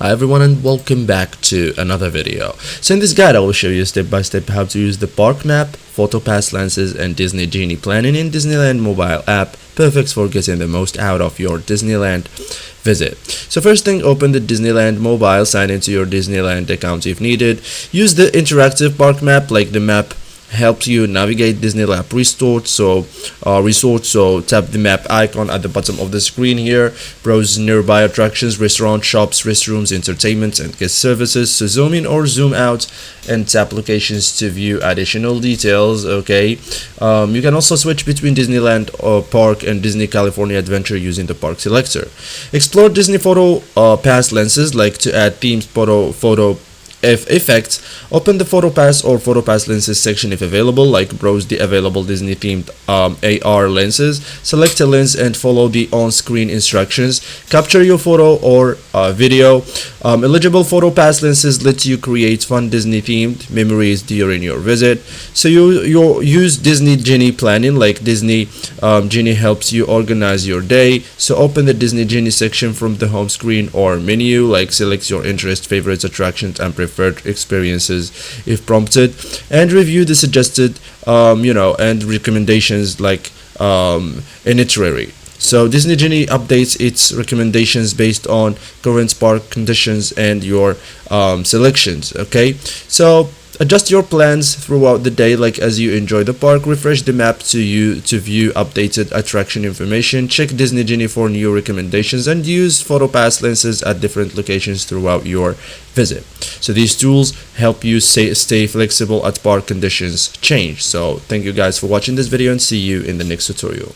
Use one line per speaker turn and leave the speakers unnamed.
Hi everyone and welcome back to another video. So in this guide I will show you step by step how to use the park map, photo pass lenses and Disney Genie planning in Disneyland mobile app, perfect for getting the most out of your Disneyland visit. So first thing, open the Disneyland mobile, sign into your Disneyland account if needed. Use the interactive park map, like the map helps you navigate Disneyland resort. So tap the map icon at the bottom of the screen here, browse nearby attractions, restaurant, shops, restrooms, entertainment and guest services. So zoom in or zoom out and tap locations to view additional details. Okay, you can also switch between Disneyland park and Disney California Adventure using the park selector. Explore Disney photo pass lenses, like to add themed photo effects. Open the photo pass or photo pass lenses section if available, like browse the available Disney themed AR lenses, select a lens and follow the on-screen instructions. Capture your photo or video. Eligible photo pass lenses let you create fun Disney themed memories during your visit. So you use Disney Genie planning, like Disney Genie helps you organize your day. So open the Disney Genie section from the home screen or menu, like select your interest, favorites, attractions and preferred experiences if prompted, and review the suggested and recommendations, like itinerary. So Disney Genie updates its recommendations based on current park conditions and your selections. Okay, so adjust your plans throughout the day, like as you enjoy the park. Refresh the map to view updated attraction information. Check Disney Genie for new recommendations and use photo pass lenses at different locations throughout your visit. So these tools help you stay flexible as park conditions change. So thank you guys for watching this video and see you in the next tutorial.